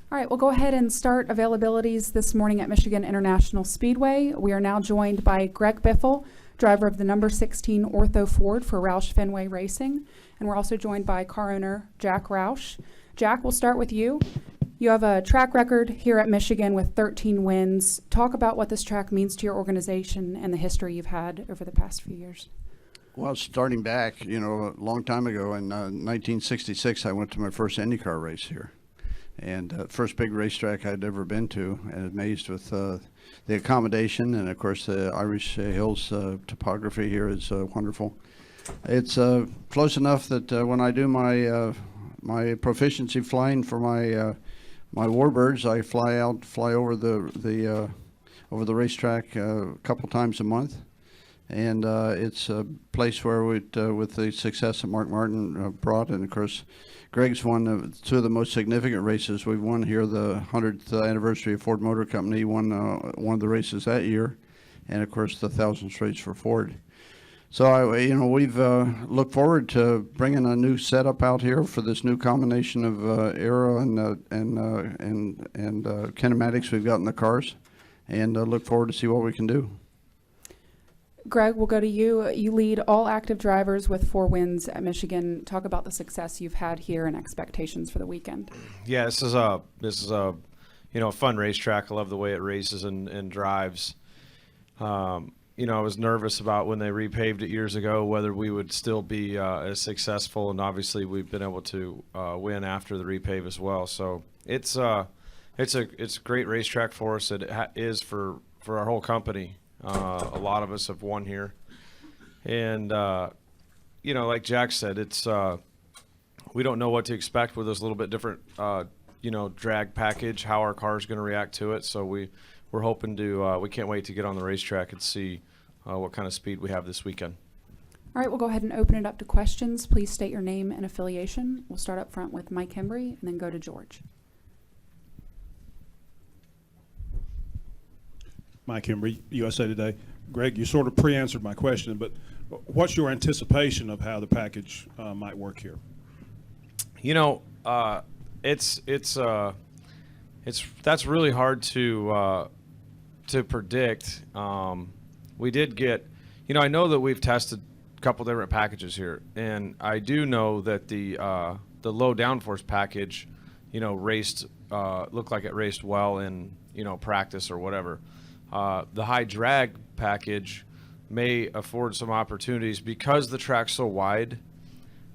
All right, we'll go ahead and start availabilities this morning at Michigan International Speedway. We are now joined by Greg Biffle, driver of the number 16 Ortho Ford for RoushFenway Racing. And we're also joined by car owner Jack Roush. Jack, we'll start with you. You have a track record here at Michigan with 13 wins. Talk about what this track means to your organization and the history you've had over the past few years. Well, starting back, a long time ago in 1966, I went to my first IndyCar race here. And first big racetrack I'd ever been to, and amazed with the accommodation, and of course the Irish Hills topography here is wonderful. It's close enough that when I do my proficiency flying for my Warbirds, I fly over the racetrack a couple times a month, and it's a place where with the success that Mark Martin brought, and of course Greg's won two of the most significant races we've won here. The 100th anniversary of Ford Motor Company won one of the races that year, and of course the 1000th race for Ford. So we've looked forward to bringing a new setup out here for this new combination of aero and kinematics we've got in the cars, and look forward to see what we can do. Greg, we'll go to you. You lead all active drivers with 4 wins at Michigan. Talk about the success you've had here and expectations for the weekend. Yeah, this is a fun racetrack. I love the way it races and drives. I was nervous about when they repaved it years ago whether we would still be as successful, and obviously we've been able to win after the repave as well. So it's a great racetrack for us. It is for our whole company. A lot of us have won here, and like Jack said, it's we don't know what to expect with this little bit different drag package, how our car's going to react to it. So we're hoping to we can't wait to get on the racetrack and see what kind of speed we have this weekend. All right, we'll go ahead and open it up to questions. Please state your name and affiliation. We'll start up front with Mike Hembry and then go to George. Mike Hembry, USA Today. Greg, you sort of pre-answered my question, but what's your anticipation of how the package might work here? That's really hard to predict. We did get, I know that we've tested a couple different packages here, and I do know that the low downforce package, looked like it raced well in practice or whatever. The high drag package may afford some opportunities because the track's so wide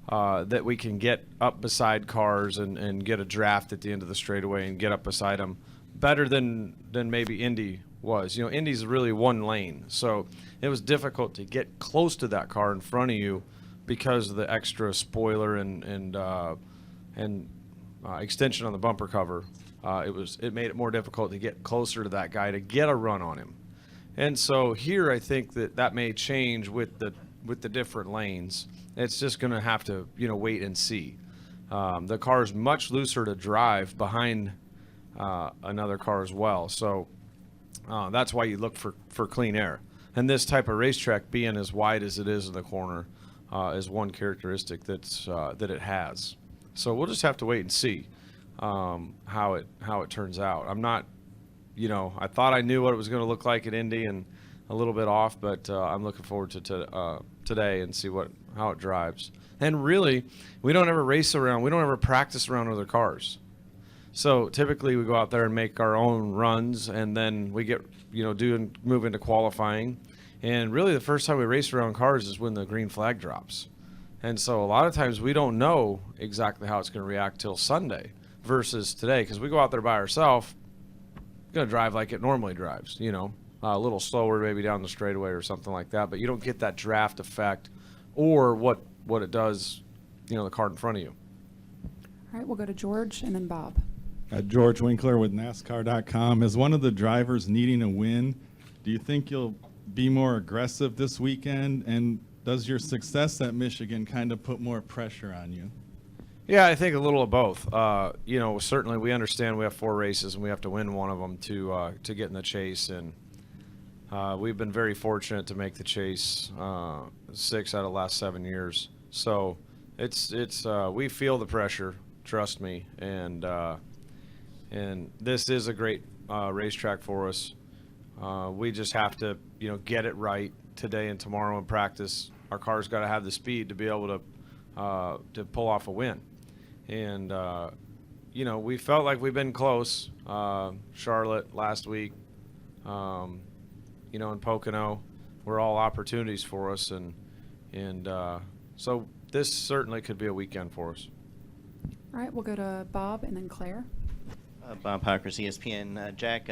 that we can get up beside cars and get a draft at the end of the straightaway and get up beside them better than maybe Indy was. Indy's really one lane, so it was difficult to get close to that car in front of you because of the extra spoiler and extension on the bumper cover. It made it more difficult to get closer to that guy to get a run on him. And so here I think that may change with the different lanes. It's just going to have to wait and see. The car is much looser to drive behind another car as well. So that's why you look for clean air. And this type of racetrack being as wide as it is in the corner is one characteristic that it has. So we'll just have to wait and see how it turns out. I'm not, I thought I knew what it was going to look like at Indy and a little bit off, but I'm looking forward to today and see how it drives. And really, we don't ever race around. We don't ever practice around other cars. So typically we go out there and make our own runs, and then we get, move into qualifying. And really the first time we race around cars is when the green flag drops. And so a lot of times we don't know exactly how it's going to react till Sunday versus today, because we go out there by ourselves, going to drive like it normally drives, a little slower maybe down the straightaway or something like that, but you don't get that draft effect or what it does, the car in front of you. All right, we'll go to George and then Bob. George Winkler with NASCAR.com. As one of the drivers needing a win, do you think you'll be more aggressive this weekend? And does your success at Michigan kind of put more pressure on you? Yeah, I think a little of both. Certainly we understand we have 4 races and we have to win one of them to get in the chase. And we've been very fortunate to make the chase 6 out of the last 7 years. So it's we feel the pressure, trust me, and And this is a great racetrack for us. We just have to, get it right today and tomorrow in practice. Our car's got to have the speed to be able to pull off a win. And, we felt like we've been close. Charlotte last week, in Pocono were all opportunities for us. And so this certainly could be a weekend for us. All right, we'll go to Bob and then Claire. Bob Hawkers, ESPN. Jack,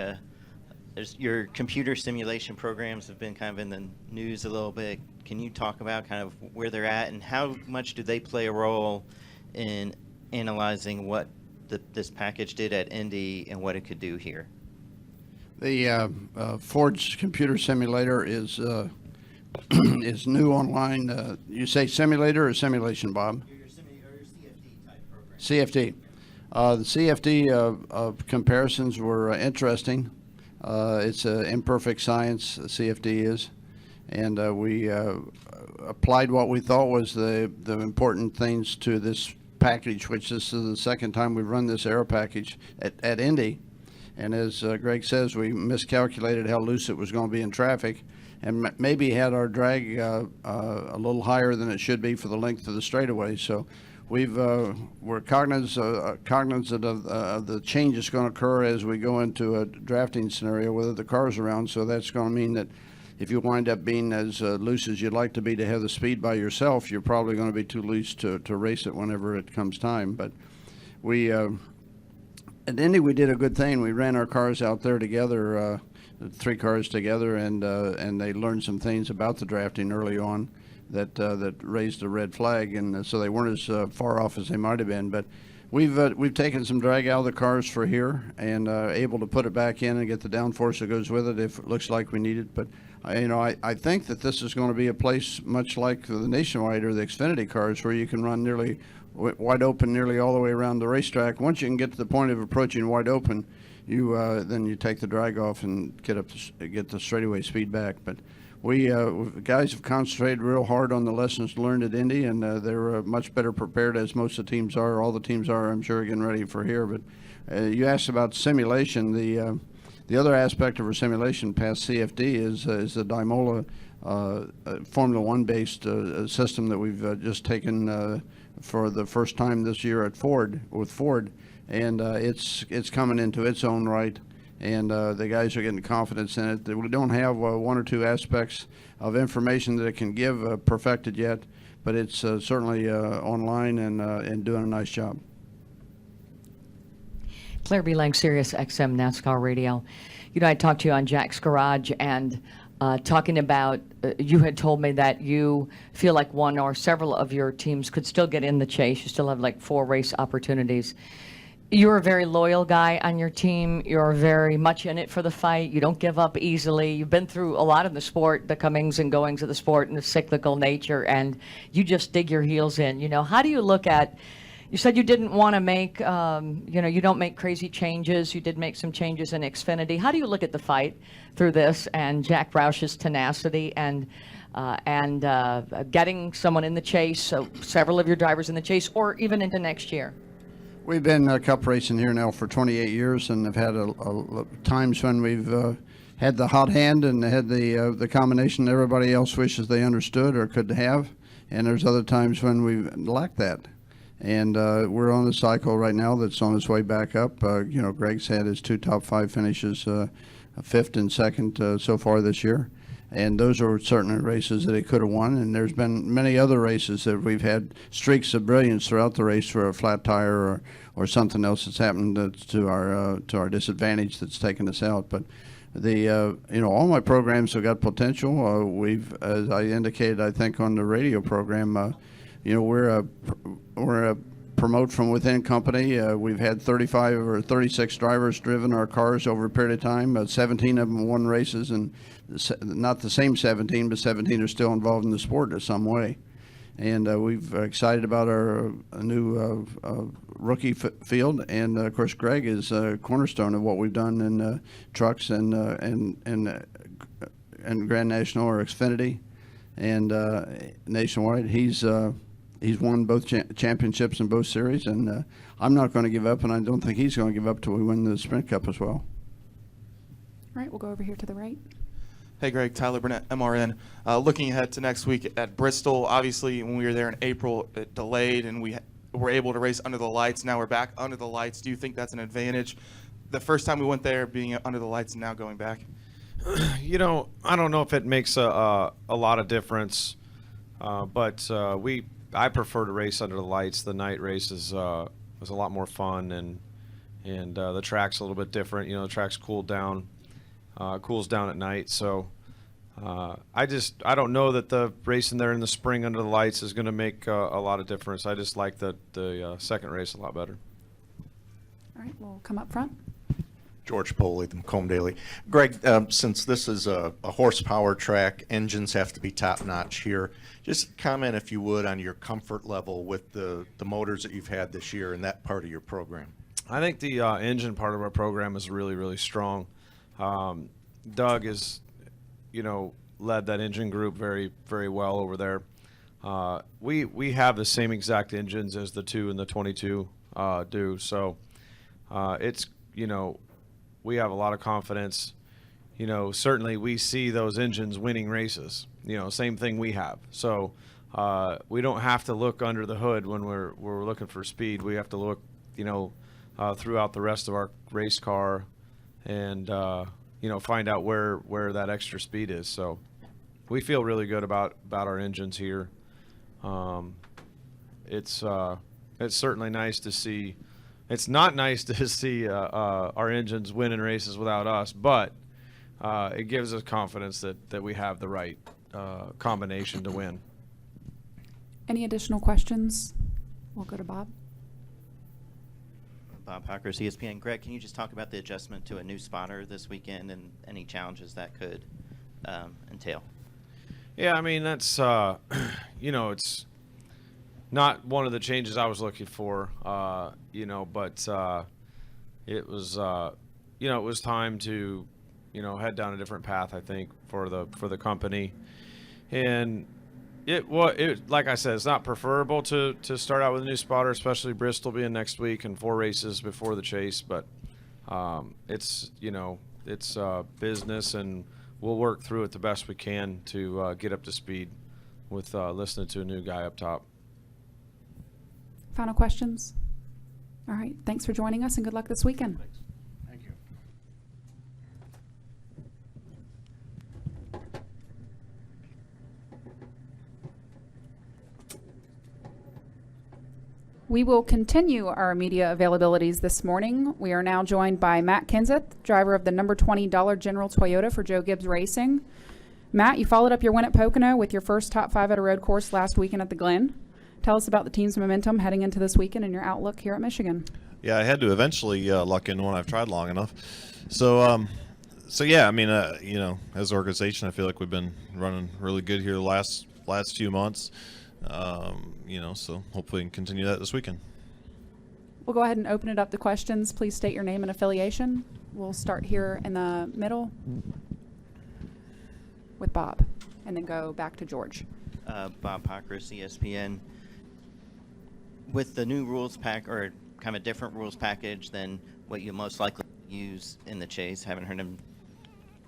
your computer simulation programs have been kind of in the news a little bit. Can you talk about kind of where they're at and how much do they play a role in analyzing what this package did at Indy and what it could do here? The Ford's computer simulator is is new online. You say simulator or simulation, Bob? Your CFD type program. CFD. The CFD comparisons were interesting. It's imperfect science, CFD is. And we applied what we thought was the important things to this package, which this is the second time we've run this aero package at Indy. And as Greg says, we miscalculated how loose it was going to be in traffic and maybe had our drag a little higher than it should be for the length of the straightaway. So we're cognizant of the change that's going to occur as we go into a drafting scenario, whether the car's around. So that's going to mean that if you wind up being as loose as you'd like to be to have the speed by yourself, you're probably going to be too loose to race it whenever it comes time. But we at Indy, we did a good thing. We ran our cars out there together, 3 cars together, and they learned some things about the drafting early on that raised a red flag, and so they weren't as far off as they might have been. But we've taken some drag out of the cars for here and able to put it back in and get the downforce that goes with it if it looks like we need it. But I think that this is going to be a place much like the Nationwide or the Xfinity cars where you can run nearly wide open nearly all the way around the racetrack. Once you can get to the point of approaching wide open, then you take the drag off and get the straightaway speed back. But we guys have concentrated real hard on the lessons learned at Indy, and they're much better prepared, as most of the teams are. All the teams are, I'm sure, getting ready for here. But you asked about simulation. The other aspect of our simulation past CFD is the Dymola Formula One based system that we've just taken for the first time this year at Ford, and it's coming into its own right, and the guys are getting confidence in it. We don't have 1 or 2 aspects of information that it can give perfected yet, but it's certainly online and doing a nice job. Claire B. Lang, Sirius XM NASCAR Radio. I talked to you on Jack's Garage and talking about, you had told me that you feel like one or several of your teams could still get in the chase. You still have like 4 race opportunities. You're a very loyal guy on your team. You're very much in it for the fight. You don't give up easily. You've been through a lot of the sport, the comings and goings of the sport and the cyclical nature, and you just dig your heels in. How do you look at, you said you didn't want to make, you don't make crazy changes. You did make some changes in Xfinity. How do you look at the fight through this and Jack Roush's tenacity and getting someone in the chase, so several of your drivers in the chase, or even into next year? We've been cup racing here now for 28 years, and have had times when we've had the hot hand and had the combination everybody else wishes they understood or could have, and there's other times when we've lacked that. And we're on a cycle right now that's on its way back up. Greg's had his 2 top 5 finishes, 5th and 2nd so far this year. And those are certainly races that he could have won. And there's been many other races that we've had streaks of brilliance throughout the race for a flat tire or something else that's happened to our disadvantage that's taken us out. But all my programs have got potential. We've, as I indicated, I think on the radio program, we're a promote from within company. We've had 35 or 36 drivers driven our cars over a period of time. 17 of them won races, and not the same 17, but 17 are still involved in the sport in some way. And we've excited about our new rookie field, and of course Greg is a cornerstone of what we've done in trucks and Grand National or Xfinity and Nationwide. He's he's won both championships in both series, and I'm not going to give up, and I don't think he's going to give up till we win the Sprint Cup as well. All right, we'll go over here to the right. Hey Greg, Tyler Burnett, MRN. Looking ahead to next week at Bristol, obviously when we were there in April, it delayed and we were able to race under the lights. Now we're back under the lights. Do you think that's an advantage? The first time we went there being under the lights and now going back? You know, I don't know if it makes a lot of difference, but I prefer to race under the lights. The night race is was a lot more fun, and the track's a little bit different. You know, the track's cools down at night. So I don't know that the racing there in the spring under the lights is going to make a lot of difference. I just like the second race a lot better. All right, we'll come up front. George Poley, the Macomb Daily. Greg, since this is a horsepower track, engines have to be top-notch here. Just comment, if you would, on your comfort level with the motors that you've had this year and that part of your program. I think the engine part of our program is really, really strong. Doug has, led that engine group very, very well over there. We have the same exact engines as the 2 and the 22 do. So it's, we have a lot of confidence. Certainly we see those engines winning races. Same thing we have. So we don't have to look under the hood when we're looking for speed. We have to look, throughout the rest of our race car, and find out where that extra speed is. So we feel really good about our engines here. It's certainly nice to see. It's not nice to see our engines winning races without us, but it gives us confidence that we have the right combination to win. Any additional questions? We'll go to Bob. Bob Hockers, ESPN. Greg, can you just talk about the adjustment to a new spotter this weekend and any challenges that could entail? Yeah, I mean, that's, it's not one of the changes I was looking for, but it was, it was time to, head down a different path, I think, for the company. And like I said, it's not preferable to start out with a new spotter, especially Bristol being next week and 4 races before the chase. But it's business, and we'll work through it the best we can to get up to speed with listening to a new guy up top. Final questions? All right, thanks for joining us and good luck this weekend. Thank you. We will continue our media availabilities this morning. We are now joined by Matt Kenseth, driver of the number 20 Dollar General Toyota for Joe Gibbs Racing. Matt, you followed up your win at Pocono with your first top 5 at a road course last weekend at the Glen. Tell us about the team's momentum heading into this weekend and your outlook here at Michigan. Yeah, I had to eventually luck into one. I've tried long enough. So yeah, I mean, as an organization, I feel like we've been running really good here the last few months. So hopefully we can continue that this weekend. We'll go ahead and open it up to questions. Please state your name and affiliation. We'll start here in the middle with Bob and then go back to George. Bob Hockers, ESPN. With the new rules pack, or kind of a different rules package than what you most likely use in the chase, haven't heard him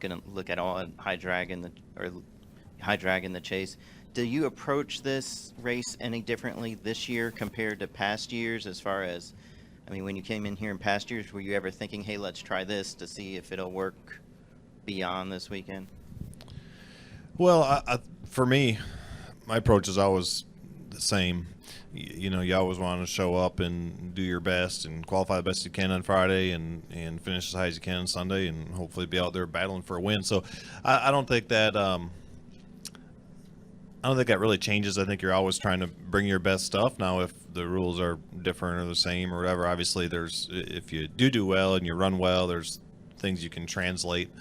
going to look at all at high drag in the chase. Do you approach this race any differently this year compared to past years? As far as, when you came in here in past years, were you ever thinking, hey, let's try this to see if it'll work beyond this weekend? Well, for me, my approach is always the same. You always want to show up and do your best and qualify the best you can on Friday and finish as high as you can on Sunday and hopefully be out there battling for a win. So I don't think that really changes. I think you're always trying to bring your best stuff. Now, if the rules are different or the same or whatever, obviously if you do well and you run well, there's things you can translate,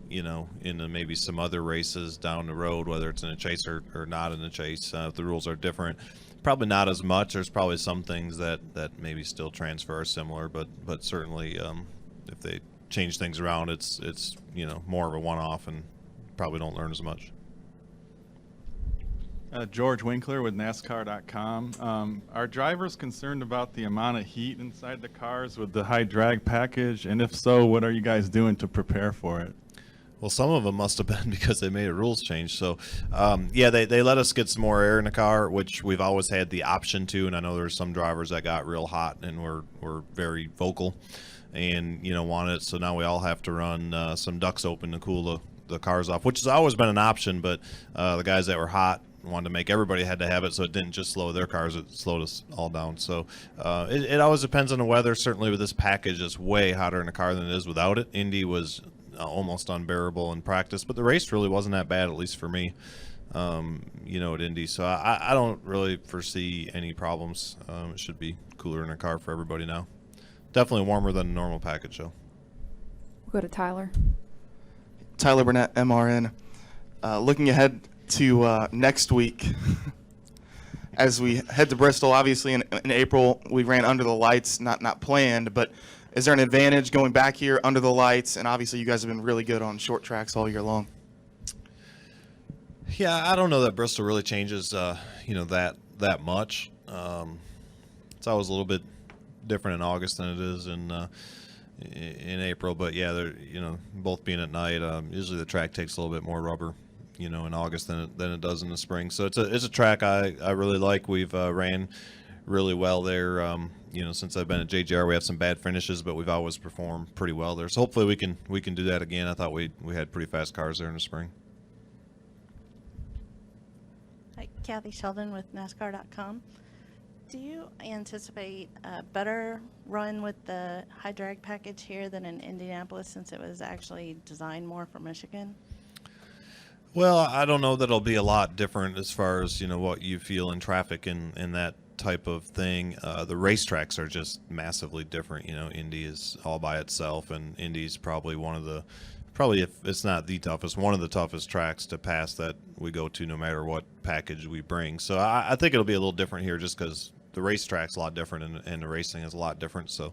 into maybe some other races down the road, whether it's in a chase or not in a chase. If the rules are different, probably not as much. There's probably some things that maybe still transfer similar, but certainly if they change things around, it's more of a one-off and probably don't learn as much. George Winkler with NASCAR.com. Are drivers concerned about the amount of heat inside the cars with the high drag package? And if so, what are you guys doing to prepare for it? Well, some of them must have been because they made a rules change. So, yeah, they let us get some more air in the car, which we've always had the option to. And I know there's some drivers that got real hot and were very vocal and, wanted it. So now we all have to run some ducts open to cool the cars off, which has always been an option. But the guys that were hot wanted to make everybody had to have it, so it didn't just slow their cars, it slowed us all down. So it always depends on the weather. Certainly with this package, it's way hotter in the car than it is without it. Indy was almost unbearable in practice, but the race really wasn't that bad, at least for me, at Indy. So I don't really foresee any problems. It should be cooler in the car for everybody now. Definitely warmer than a normal package, though. We'll go to Tyler. Tyler Burnett, MRN. Looking ahead to next week, as we head to Bristol, obviously in April, we ran under the lights, not planned, but is there an advantage going back here under the lights? And obviously you guys have been really good on short tracks all year long. Yeah, I don't know that Bristol really changes, that much. It's always a little bit different in August than it is in April, but yeah, they're both being at night. Usually the track takes a little bit more rubber, in August than it does in the spring. So it's a track I really like. We've ran really well there. Since I've been at JGR, we have some bad finishes, but we've always performed pretty well there. So hopefully we can do that again. I thought we had pretty fast cars there in the spring. Hi, Kathy Sheldon with NASCAR.com. Do you anticipate a better run with the high drag package here than in Indianapolis, since it was actually designed more for Michigan? Well, I don't know that it'll be a lot different as far as, what you feel in traffic and that type of thing. The racetracks are just massively different. Indy is all by itself, and Indy's probably if it's not the toughest, one of the toughest tracks to pass that we go to no matter what package we bring. So I think it'll be a little different here just because the racetrack's a lot different and the racing is a lot different. So,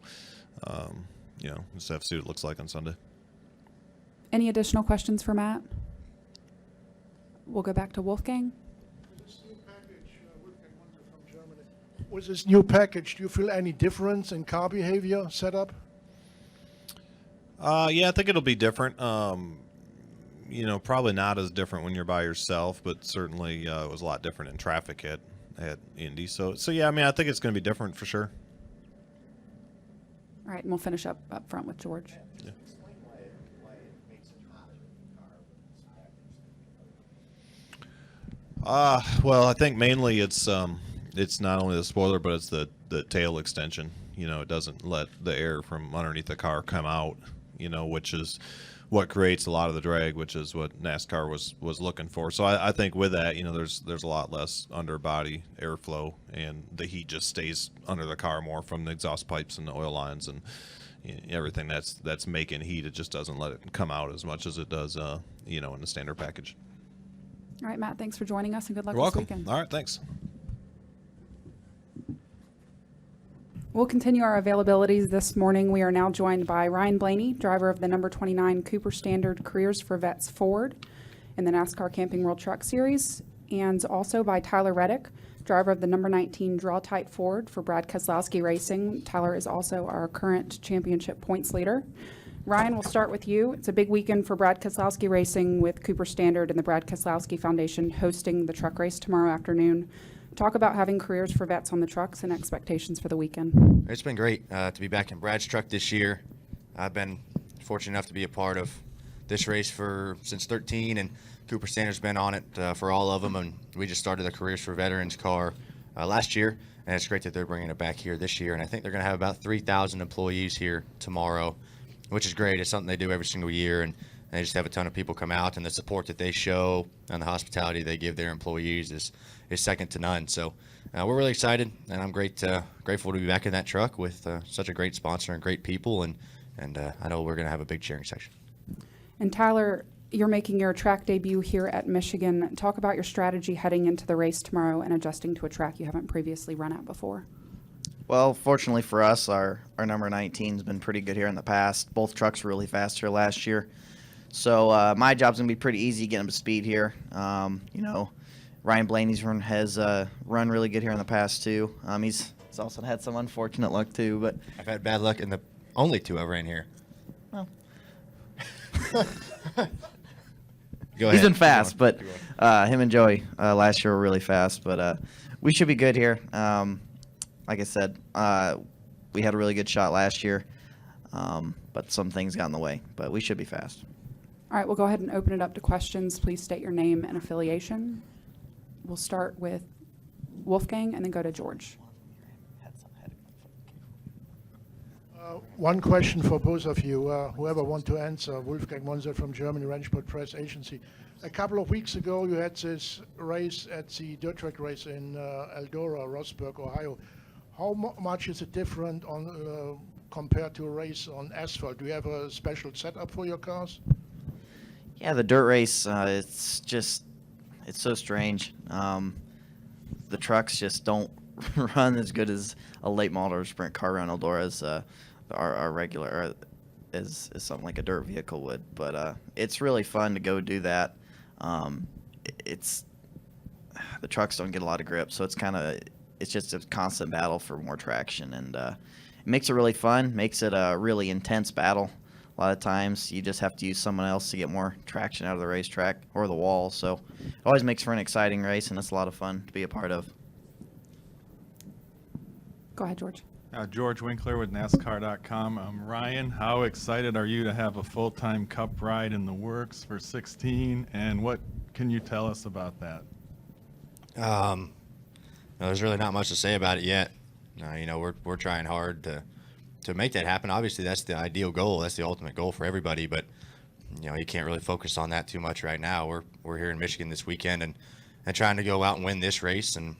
just have to see what it looks like on Sunday. Any additional questions for Matt? We'll go back to Wolfgang. With this new package, do you feel any difference in car behavior setup? Yeah, I think it'll be different. Probably not as different when you're by yourself, but certainly it was a lot different in traffic at Indy. So yeah, I think it's going to be different for sure. All right, and we'll finish up front with George. Yeah. Well, I think mainly it's not only the spoiler, but it's the tail extension. It doesn't let the air from underneath the car come out, which is what creates a lot of the drag, which is what NASCAR was looking for. So I think with that, there's a lot less underbody airflow, and the heat just stays under the car more from the exhaust pipes and the oil lines and everything that's making heat. It just doesn't let it come out as much as it does, in the standard package. All right, Matt, thanks for joining us, and good luck You're this welcome. weekend. All right, thanks. We'll continue our availabilities this morning. We are now joined by Ryan Blaney, driver of the number 29 Cooper Standard Careers for Vets Ford in the NASCAR Camping World Truck Series, and also by Tyler Reddick, driver of the number 19 Draw Tight Ford for Brad Keselowski Racing. Tyler is also our current championship points leader. Ryan, we'll start with you. It's a big weekend for Brad Keselowski Racing with Cooper Standard and the Brad Keselowski Foundation hosting the truck race tomorrow afternoon. Talk about having Careers for Vets on the trucks and expectations for the weekend. It's been great to be back in Brad's truck this year. I've been fortunate enough to be a part of this race since 13, and Cooper Standard's been on it for all of them, and we just started the Careers for Veterans car last year, and it's great that they're bringing it back here this year. And I think they're going to have about 3,000 employees here tomorrow, which is great. It's something they do every single year, and they just have a ton of people come out, and the support that they show and the hospitality they give their employees is second to none. So we're really excited, and I'm grateful to be back in that truck with such a great sponsor and great people, and I know we're going to have a big cheering section. And Tyler, you're making your track debut here at Michigan. Talk about your strategy heading into the race tomorrow and adjusting to a track you haven't previously run at before. Well, fortunately for us, our number 19's been pretty good here in the past. Both trucks were really fast here last year. So my job's going to be pretty easy getting them to speed here. Ryan Blaney's has run really good here in the past too. He's also had some unfortunate luck too, but I've had bad luck in the only 2 I've ran here. well, Go he's ahead. been Keep fast. going. But Keep going. him and Joey last year were really fast. But we should be good here. Like I said, we had a really good shot last year, but some things got in the way. But we should be fast. All right, we'll go ahead and open it up to questions. Please state your name and affiliation. We'll start with Wolfgang and then go to George. One question for both of you, whoever want to answer. Wolfgang Monser from Germany, Rennsport Press Agency. A couple of weeks ago, you had this race at the dirt track race in Eldora, Rossburg, Ohio. How much is it different on compared to a race on asphalt? Do you have a special setup for your cars? Yeah, the dirt race, it's so strange. The trucks just don't run as good as a late model or sprint car around Eldora as our regular, as something like a dirt vehicle would. But it's really fun to go do that. The trucks don't get a lot of grip, so it's just a constant battle for more traction, and it makes it really fun, makes it a really intense battle. A lot of times you just have to use someone else to get more traction out of the racetrack or the wall, so it always makes for an exciting race, and it's a lot of fun to be a part of. Go ahead, George. George Winkler with NASCAR.com. Ryan, how excited are you to have a full-time Cup ride in the works for 16, and what can you tell us about that? No, there's really not much to say about it yet. We're trying hard to make that happen. Obviously, that's the ideal goal. That's the ultimate goal for everybody. But you can't really focus on that too much right now. We're here in Michigan this weekend and trying to go out and win this race, and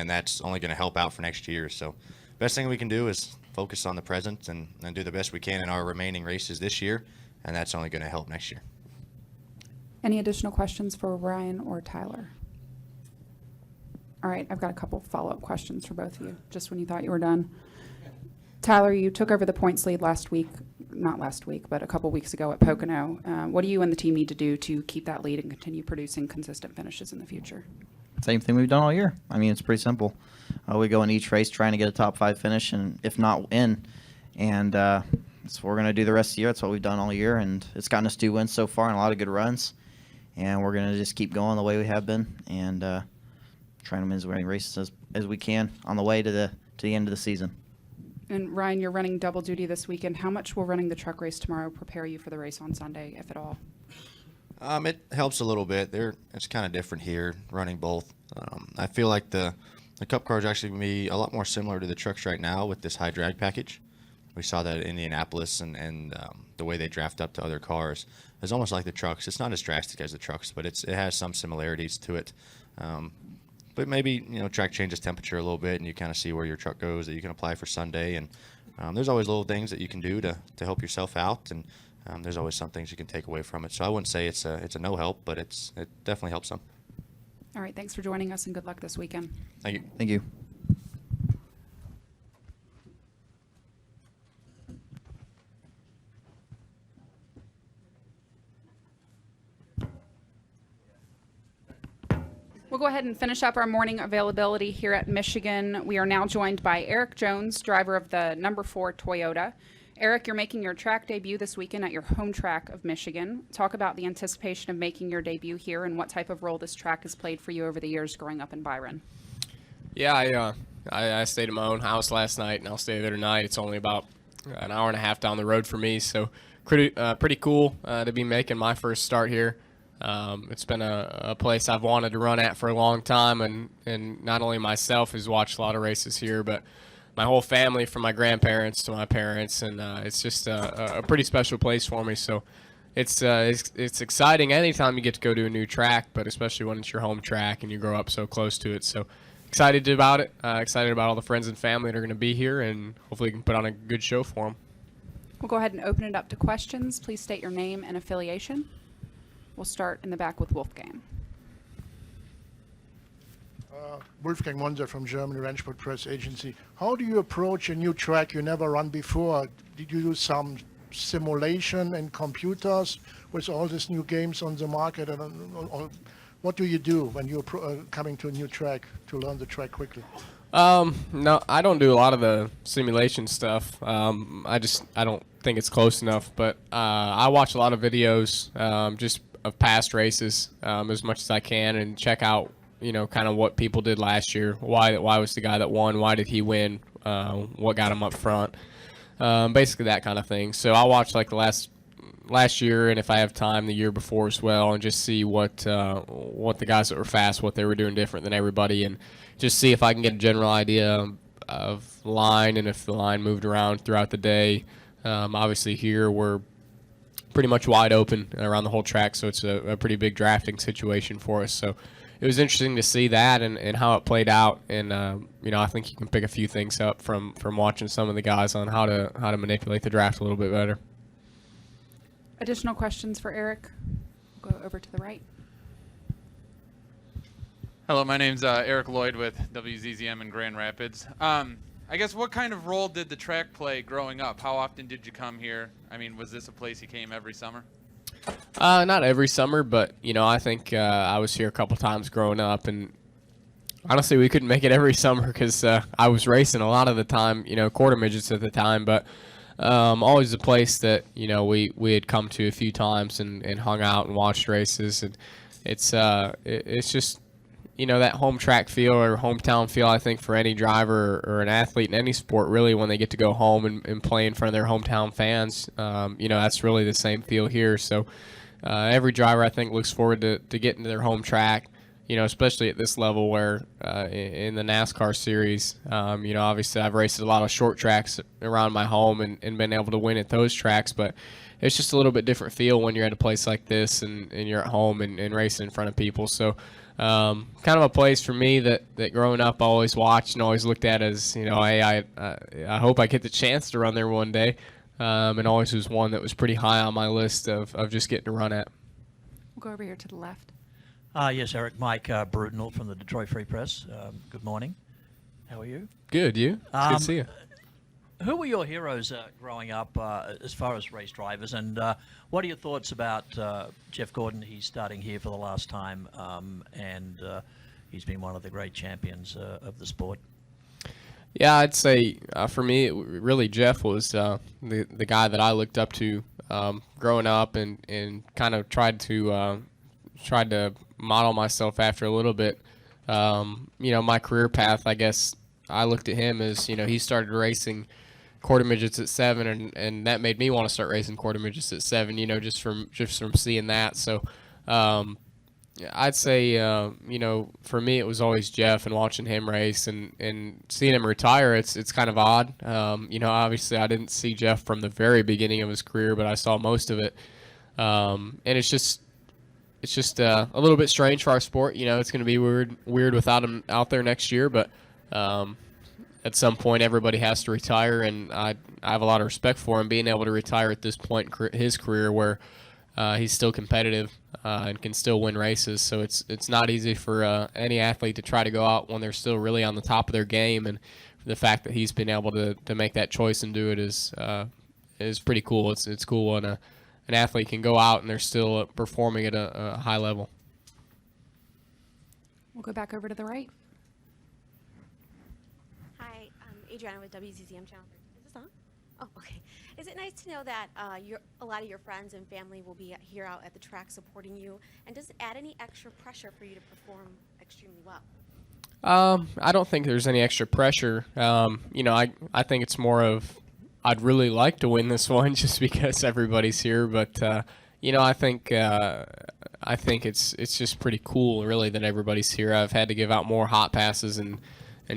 that's only going to help out for next year. So, best thing we can do is focus on the present and do the best we can in our remaining races this year, and that's only going to help next year. Any additional questions for Ryan or Tyler? All right, I've got a couple follow-up questions for both of you, just when you thought you were done. Tyler, you took over the points lead not last week, but a couple weeks ago at Pocono. What do you and the team need to do to keep that lead and continue producing consistent finishes in the future? Same thing we've done all year. I mean, it's pretty simple. We go in each race trying to get a top 5 finish, and if not, win. And that's what we're going to do the rest of the year. That's what we've done all year, and it's gotten us 2 wins so far and a lot of good runs. And we're going to just keep going the way we have been and trying to win as many races as we can on the way to the end of the season. And Ryan, you're running double duty this weekend. How much will running the truck race tomorrow prepare you for the race on Sunday, if at all? It helps a little bit. It's kind of different here, running both. I feel like the Cup car is actually going to be a lot more similar to the trucks right now with this high drag package. We saw that at Indianapolis, and the way they draft up to other cars is almost like the trucks. It's not as drastic as the trucks, but it has some similarities to it. But maybe track changes temperature a little bit, and you kind of see where your truck goes that you can apply for Sunday. And there's always little things that you can do to help yourself out, and there's always some things you can take away from it. So I wouldn't say it's a no help, but it definitely helps some. All right, thanks for joining us, and good luck this weekend. Thank you. Thank you. We'll go ahead and finish up our morning availability here at Michigan. We are now joined by Eric Jones, driver of the number 4 Toyota. Eric, you're making your track debut this weekend at your home track of Michigan. Talk about the anticipation of making your debut here and what type of role this track has played for you over the years growing up in Byron. Yeah, I stayed at my own house last night, and I'll stay there tonight. It's only about an hour and a half down the road for me, so pretty cool to be making my first start here. It's been a place I've wanted to run at for a long time, and not only myself has watched a lot of races here, but my whole family, from my grandparents to my parents, and it's just a pretty special place for me. So it's exciting anytime you get to go to a new track, but especially when it's your home track and you grow up so close to it. So excited about it. Excited about all the friends and family that are going to be here, and hopefully we can put on a good show for them. We'll go ahead and open it up to questions. Please state your name and affiliation. We'll start in the back with Wolfgang. Wolfgang Monser from Germany, Rennsport Press Agency. How do you approach a new track you never run before? Did you do some simulation and computers with all these new games on the market? And What do you do when you're coming to a new track to learn the track quickly? No, I don't do a lot of the simulation stuff. I don't think it's close enough. But I watch a lot of videos just of past races as much as I can and check out, kind of what people did last year. Why was the guy that won? Why did he win? What got him up front? Basically that kind of thing. So I watch like the last year, and if I have time, the year before as well, and just see what the guys that were fast, what they were doing different than everybody, and just see if I can get a general idea of line and if the line moved around throughout the day. Obviously here we're pretty much wide open around the whole track, so it's a pretty big drafting situation for us. So it was interesting to see that and how it played out, and I think you can pick a few things up from watching some of the guys on how to manipulate the draft a little bit better. Additional questions for Eric? Go over to the right. Hello, my name's Eric Lloyd with WZZM in Grand Rapids. I guess what kind of role did the track play growing up? How often did you come here? I mean, was this a place you came every summer? Not every summer, but I think I was here a couple times growing up, and honestly, we couldn't make it every summer because I was racing a lot of the time, quarter midgets at the time, but always a place that we had come to a few times and hung out and watched races, and it's just that home track feel or hometown feel, I think, for any driver or an athlete in any sport, really, when they get to go home and play in front of their hometown fans. That's really the same feel here. So every driver, I think, looks forward to getting to their home track, especially at this level where in the NASCAR series, obviously I've raced a lot of short tracks around my home and been able to win at those tracks, but it's just a little bit different feel when you're at a place like this and you're at home and racing in front of people. So kind of a place for me that growing up I always watched and always looked at as, hey, I hope I get the chance to run there one day, and always was one that was pretty high on my list of just getting to run at. We'll go over here to the left. Yes, Eric. Mike Brudenell from the Detroit Free Press. Good morning. How are you? Good, you? It's good to see you. Who were your heroes growing up as far as race drivers, and what are your thoughts about Jeff Gordon? He's starting here for the last time, and he's been one of the great champions of the sport. Yeah, I'd say for me, really Jeff was the guy that I looked up to growing up and kind of tried to model myself after a little bit. My career path, I guess, I looked at him as, he started racing quarter midgets at 7, and that made me want to start racing quarter midgets at 7, just from seeing that. So I'd say, for me, it was always Jeff and watching him race and seeing him retire. It's kind of odd. Obviously I didn't see Jeff from the very beginning of his career, but I saw most of it. And it's just a little bit strange for our sport. It's going to be weird without him out there next year, but at some point everybody has to retire, and I have a lot of respect for him being able to retire at this point in his career where he's still competitive and can still win races. So it's not easy for any athlete to try to go out when they're still really on the top of their game, and the fact that he's been able to make that choice and do it is pretty cool. It's cool when an athlete can go out and they're still performing at a high level. We'll go back over to the right. Hi, I'm Adriana with WZZM Channel 13. Is this on? Oh, okay. Is it nice to know that a lot of your friends and family will be here out at the track supporting you? And does it add any extra pressure for you to perform extremely well? I don't think there's any extra pressure. I think it's more of I'd really like to win this one just because everybody's here, but I think it's just pretty cool, really, that everybody's here. I've had to give out more hot passes and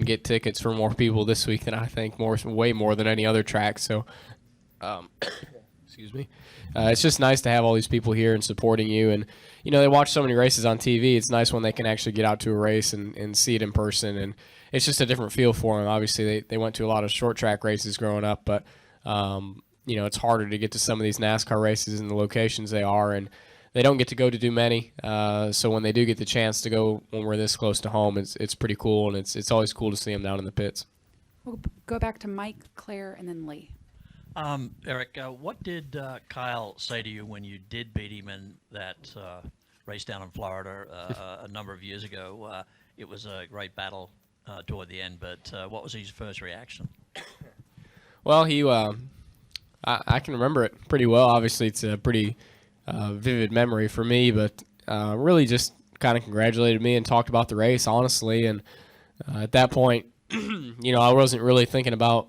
get tickets for more people this week than I think way more than any other track. So, excuse me. It's just nice to have all these people here and supporting you. And they watch so many races on TV. It's nice when they can actually get out to a race and see it in person. And it's just a different feel for them. Obviously, they went to a lot of short track races growing up, but it's harder to get to some of these NASCAR races in the locations they are, and they don't get to go to do many. So when they do get the chance to go when we're this close to home, it's pretty cool, and it's always cool to see them down in the pits. We'll go back to Mike, Claire, and then Lee. Eric, what did Kyle say to you when you did beat him in that race down in Florida a number of years ago. It was a great battle toward the end, but what was his first reaction? Well, I can remember it pretty well. Obviously, it's a pretty vivid memory for me, but really just kind of congratulated me and talked about the race, honestly. And at that point, I wasn't really thinking about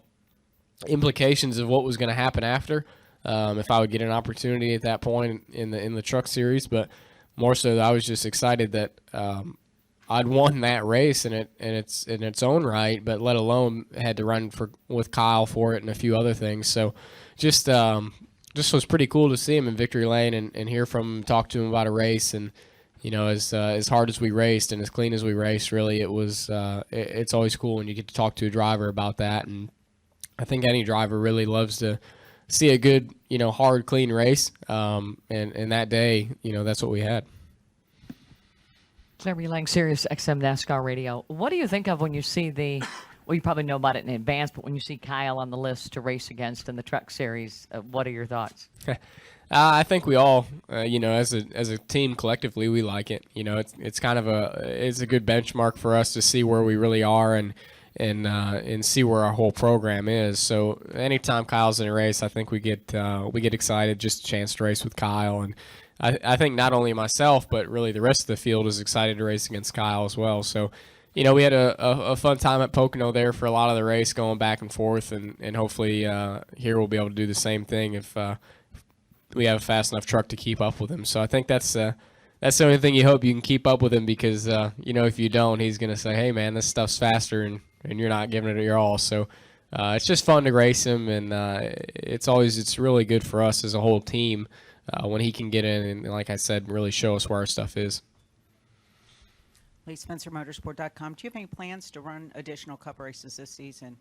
implications of what was going to happen after, if I would get an opportunity at that point in the truck series. But more so, I was just excited that I'd won that race in its own right, but let alone had to run with Kyle for it and a few other things. So just was pretty cool to see him in victory lane and hear from him, talk to him about a race. And as hard as we raced and as clean as we raced, really, it was it's always cool when you get to talk to a driver about that. And I think any driver really loves to see a good, hard, clean race. And that day, that's what we had. Larry Lang, Sirius XM NASCAR Radio. What do you think of when you see well, you probably know about it in advance, but when you see Kyle on the list to race against in the Truck Series, what are your thoughts? I think we all, as a team collectively, we like it. It's kind of it's a good benchmark for us to see where we really are and see where our whole program is. So anytime Kyle's in a race, I think we get excited, just a chance to race with Kyle. And I think not only myself, but really the rest of the field is excited to race against Kyle as well. So, we had a fun time at Pocono there for a lot of the race, going back and forth, and hopefully here we'll be able to do the same thing if we have a fast enough truck to keep up with him. So I think that's the only thing you hope you can keep up with him, because if you don't, he's going to say, hey man, this stuff's faster and you're not giving it your all. So it's just fun to race him, and it's really good for us as a whole team when he can get in and, like I said, really show us where our stuff is. Lee SpencerMotorsport.com. Do you have any plans to run additional Cup races this season?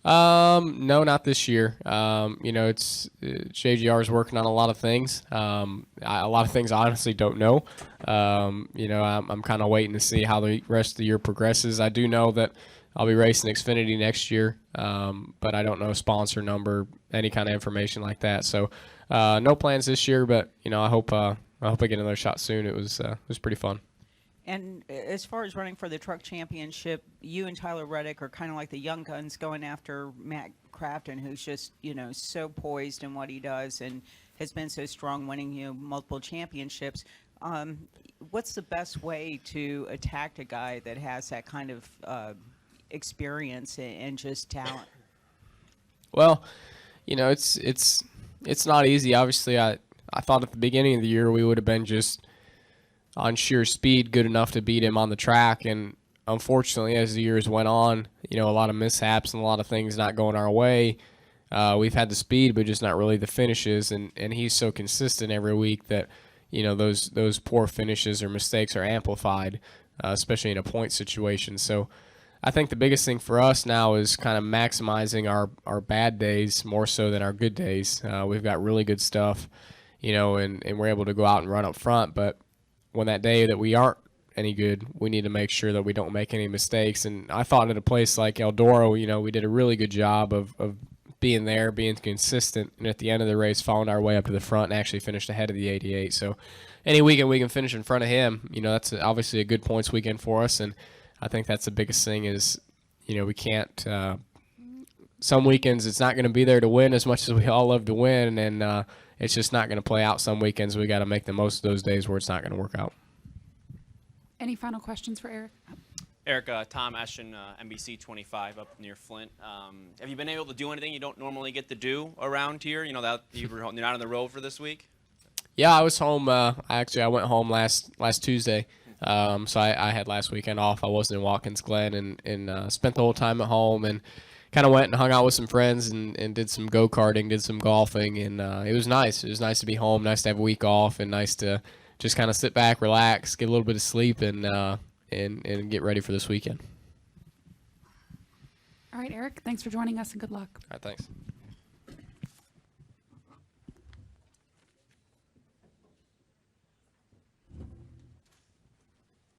No, not this year. It's JGR is working on a lot of things. A lot of things I honestly don't know. I'm kind of waiting to see how the rest of the year progresses. I do know that I'll be racing Xfinity next year, but I don't know sponsor number, any kind of information like that. So no plans this year, but I hope I get another shot soon. It was pretty fun. And as far as running for the Truck Championship, you and Tyler Reddick are kind of like the young guns going after Matt Crafton, who's just, so poised in what he does and has been so strong, winning, multiple championships. What's the best way to attack a guy that has that kind of experience and just talent? Well, it's not easy. Obviously, I thought at the beginning of the year we would have been just on sheer speed good enough to beat him on the track, and unfortunately as the years went on, a lot of mishaps and a lot of things not going our way, we've had the speed but just not really the finishes, and he's so consistent every week that those poor finishes or mistakes are amplified, especially in a point situation. So I think the biggest thing for us now is kind of maximizing our bad days more so than our good days. We've got really good stuff, and we're able to go out and run up front, but when that day that we aren't any good, we need to make sure that we don't make any mistakes. And I thought at a place like Eldora, we did a really good job of being there, being consistent, and at the end of the race, found our way up to the front and actually finished ahead of the 88. So any weekend we can finish in front of him, that's obviously a good points weekend for us. And I think that's the biggest thing is, we can't some weekends it's not going to be there to win as much as we all love to win, and it's just not going to play out some weekends. We got to make the most of those days where it's not going to work out. Any final questions for Eric? Eric, Tom Ashton, NBC 25 up near Flint. Have you been able to do anything you don't normally get to do around here? That you're not on the road for this week? Yeah, I was home. I went home last Tuesday. So I had last weekend off. I wasn't in Watkins Glen and spent the whole time at home and kind of went and hung out with some friends and did some go-karting, did some golfing, and it was nice. It was nice to be home, nice to have a week off, and nice to just kind of sit back, relax, get a little bit of sleep, and get ready for this weekend. All right, Eric, thanks for joining us, and good luck. All right, thanks.